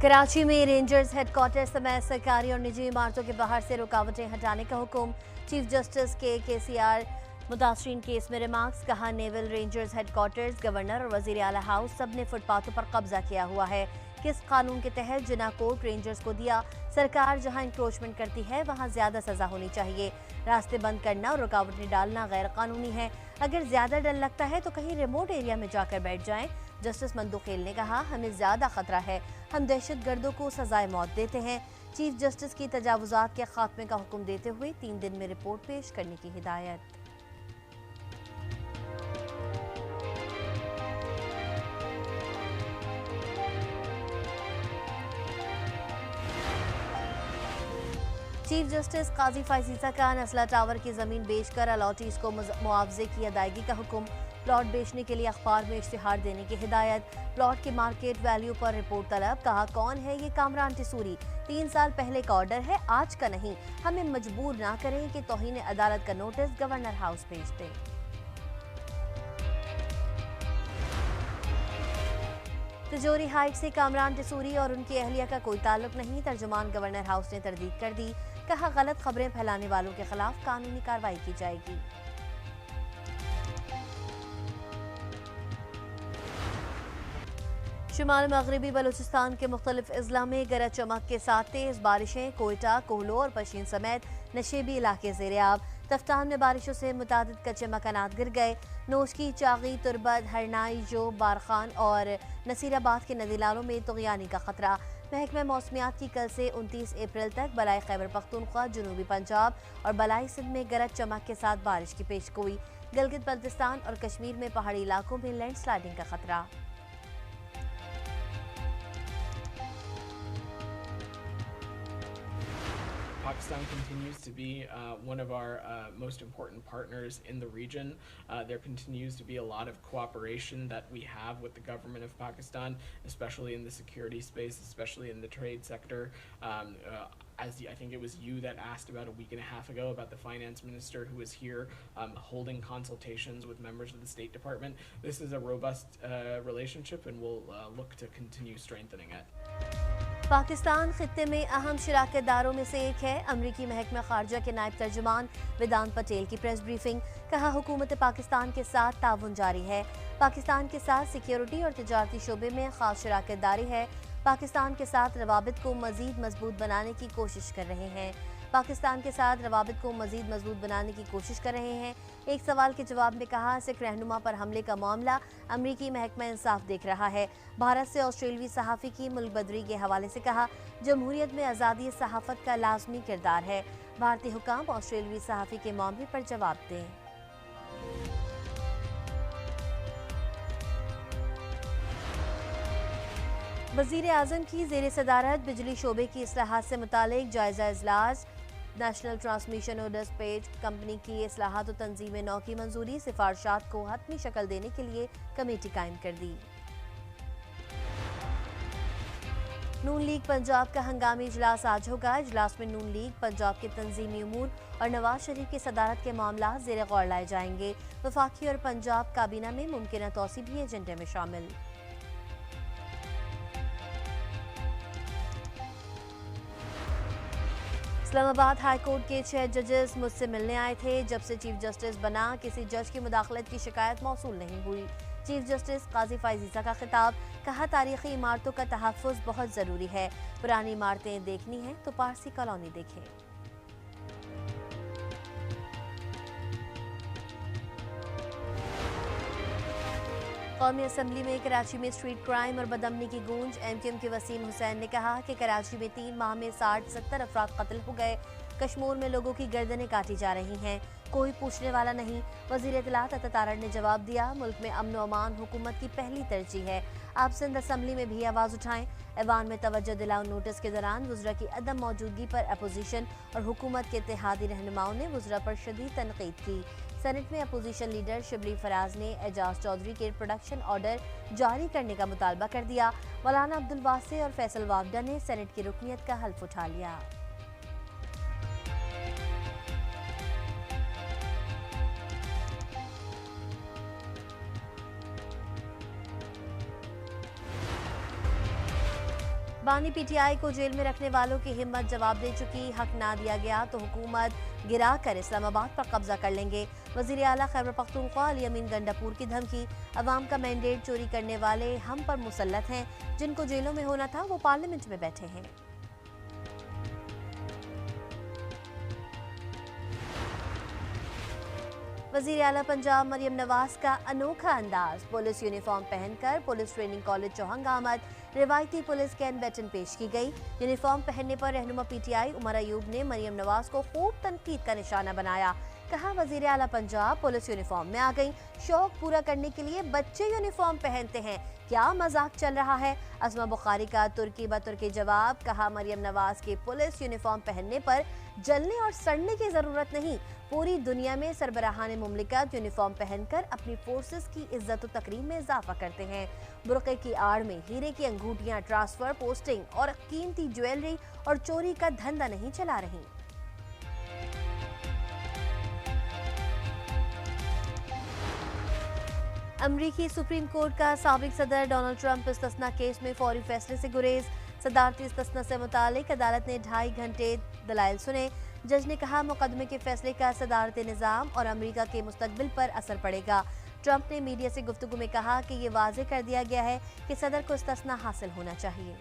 कराची में rangers headquarter समेत सरकारी और निजी इमारतों के बाहर से रुकावटें हटाने का हुक्म। चीफ जस्टिस KCR मुतासरीन केस में रिमार्क्स। कहा, नेवल रेंजर्स हेडक्वार्टर्स, गवर्नर और वजीर आला हाउस सब ने फुटपाथों पर कब्जा किया हुआ है। किस कानून के तहत जिना कोर्ट रेंजर्स को दिया? सरकार जहां इंक्रोचमेंट करती है वहां ज्यादा सजा होनी चाहिए। रास्ते बंद करना और रुकावटें डालना गैर कानूनी है। अगर ज्यादा डर लगता है तो कहीं रिमोट एरिया में जाकर बैठ जाएं। जस्टिस मंदुखेल ने कहा, हमें ज्यादा खतरा है, हम दहशत गर्दों को सजाए मौत देते हैं। चीफ जस्टिस की तजावुजात के खात्मे का हुक्म देते हुए 3 दिन में रिपोर्ट पेश करने की हिदायत। चीफ जस्टिस काजी फाइजीसा का नस्ला टावर की जमीन बेचकर अलॉटीज को मुआवजे की अदायगी का हुक्म। प्लॉट बेचने के लिए अखबार में इश्तिहार देने की हिदायत। प्लॉट की मार्केट वैल्यू पर रिपोर्ट तलब। कहा, कौन है ये कामरान टिसूरी? 3 साल पहले का ऑर्डर है, आज का नहीं। हमें मजबूर ना करें कि तौहीन अदालत का नोटिस गवर्नर हाउस भेज दें। तिजोरी हाइट से कामरान टिसूरी और उनकी अहलिया का कोई ताल्लुक नहीं। तर्जुमान गवर्नर हाउस ने तरदीद कर दी। कहा, गलत खबरें फैलाने वालों के खिलाफ कानूनी कार्रवाई की जाएगी। शुमाल मगरबी बलूचिस्तान के मुख्तलिफ अजला में गरज चमक के साथ तेज बारिशें। कोयटा, कोहलो और पशीन समेत नशेबी इलाके ज़ेर-ए-आब। तफ्तान में बारिशों से मुतादिद कच्चे मकानात गिर गए। नोशकी, चागी, तुरबत, हरनाई, जोब, बारखान और नसीराबाद के नदी नालों में तुग़यानी का खतरा। महकमा मौसमियात की कल से 29 अप्रैल तक बलाई खैबर पख्तूनख्वा, जनूबी पंजाब और बलाई सिंध में गरज चमक के साथ बारिश की पेशगोई। गिलगित बल्तिस्तान और कश्मीर में पहाड़ी इलाकों में लैंडस्लाइडिंग का खतरा। Pakistan continues to be one of our most important partners in the region. There continues to be a lot of cooperation that we have with the government of Pakistan, especially in the security space, especially in the trade sector. As I think it was you that asked about a week and a half ago about the finance minister who was here holding consultations with members of the State Department. This is a robust relationship and we'll look to continue strengthening it. Pakistan खित्ते में अहम शराकतदारों में से एक है। अमरीकी महकमा खारजा के नायब तर्जुमान वेदांत पटेल की प्रेस ब्रीफिंग। कहा, हुकूमत पाकिस्तान के साथ ताउन जारी है। पाकिस्तान के साथ सिक्योरिटी और तिजारती शोबे में खास शराकतदारी है। पाकिस्तान के साथ रवाबित को मजीद मजबूत बनाने की कोशिश कर रहे हैं। पाकिस्तान के साथ रवाबित को मजीद मजबूत बनाने की कोशिश कर रहे हैं। एक सवाल के जवाब में कहा, सिख रहनुमा पर हमले का मामला अमरीकी महकमा इंसाफ देख रहा है। भारत से ऑस्ट्रेलियावी सहाफ़ी की मुल्क बदरी के हवाले से कहा, जमहूरियत में आज़ादी सहाफ़त का लाजमी किरदार है। भारतीय हुकाम ऑस्ट्रेलियावी सहाफ़ी के मामले पर जवाब दें। वज़ीर आज़म की ज़ेर सदारत बिजली शोबे की इस्लाहात से मुतालिक जायज़ा इजलास। नेशनल ट्रांसमिशन और डिस्पैच कंपनी की इस्लाहात और तंजीम नौ की मंजूरी। सिफारशात को हतमी शक्ल देने के लिए कमेटी कायम कर दी। नून लीग पंजाब का हंगामी इजलास आज होगा। इजलास में नून लीग पंजाब के तंजीमी उमूर और नवाज शरीफ की सदारत के मामला ज़ेर गौर लाए जाएंगे। वफाकी और पंजाब काबीना में मुमकिन तौसी भी एजेंडे में शामिल। इस्लामाबाद हाई कोर्ट के 6 जजेस मुझसे मिलने आए थे। जब से चीफ जस्टिस बना किसी जज की मुदाखलत की शिकायत मौसूल नहीं हुई। चीफ जस्टिस काजी फाइजीसा का खिताब। कहा, तारीखी इमारतों का तहफ़्फ़ुज़ बहुत ज़रूरी है। पुरानी इमारतें देखनी हैं तो पारसी कॉलोनी देखें। कौमी असम्बली में कराची में स्ट्रीट क्राइम और बदअमनी की गूंज। MQM के वसीम हुसैन ने कहा कि कराची में 3 माह में 60-70 अफराद कत्ल हो गए। कश्मीर में लोगों की गर्दनें काटी जा रही हैं, कोई पूछने वाला नहीं। वज़ीर इत्तलात अता तारड़ ने जवाब दिया, मुल्क में अमन व अमान हुकूमत की पहली तरजीह है। आप सिंध असम्बली में भी आवाज़ उठाएं। ऐवान में तवज्जो दिलाओ नोटिस के दौरान वुज़रा की अदम मौजूदगी पर अपोजिशन और हुकूमत के इत्तेहादी रहनुमाओं ने वुज़रा पर शदीद तनकीद की। सेनेट में अपोजिशन लीडर शिबली फराज ने एजाज चौधरी के प्रोडक्शन ऑर्डर जारी करने का मुतालबा कर दिया। मौलाना अब्दुल वासे और फैसल वावडा ने सेनेट की रुकनियत का हल्फ उठा लिया। बानी पीटीआई को जेल में रखने वालों की हिम्मत जवाब दे चुकी, हक ना दिया गया तो हुकूमत गिरा कर इस्लामाबाद पर कब्जा कर लेंगे। वजीर आला खैबर पख्तूनख्वा अली अमीन गंडापुर की धमकी, अवाम का मैंडेट चोरी करने वाले हम पर मुसल्लत हैं, जिनको जेलों में होना था वो पार्लियामेंट में बैठे हैं। वजीर आला पंजाब मरियम नवाज का अनोखा अंदाज, पुलिस यूनिफॉर्म पहनकर पुलिस ट्रेनिंग कॉलेज चौहंग आमद, रिवायती पुलिस कैन बैटन पेश की गई। यूनिफॉर्म पहनने पर रहनुमा पीटीआई उमर अयूब ने मरियम नवाज को खूब तनकीद का निशाना बनाया। कहा वजीर आला पंजाब पुलिस यूनिफॉर्म में आ गई, शौक पूरा करने के लिए बच्चे यूनिफॉर्म पहनते हैं, क्या मजाक चल रहा है। असमा बुखारी का तुर्की बतुर्की जवाब, कहा मरियम नवाज के पुलिस यूनिफॉर्म पहनने पर जलने और सड़ने की जरूरत नहीं, पूरी दुनिया में सरबराहान मुमलिकत यूनिफॉर्म पहनकर अपनी फोर्सेस की इज्जत और तकरीम में इजाफा करते हैं। बुरक़े की आड़ में हीरे की अंगूठियां ट्रांसफर, पोस्टिंग और कीमती ज्वेलरी और चोरी का धंधा नहीं चला रही। अमरीकी सुप्रीम कोर्ट का साबिक सदर डोनाल्ड ट्रंप इस्तिस्ना केस में फौरी फैसले से गुरेज, सदारती इस्तिस्ना से मुतालिक अदालत ने 2.5 घंटे दलाइल सुने। जज ने कहा मुकदमे के फैसले का सदारती निज़ाम और अमरीका के मुस्तकबिल पर असर पड़ेगा। ट्रंप ने मीडिया से गुफ्तगू में कहा कि ये वाज़ेह कर दिया गया है कि सदर को इस्तिस्ना हासिल होना चाहिए।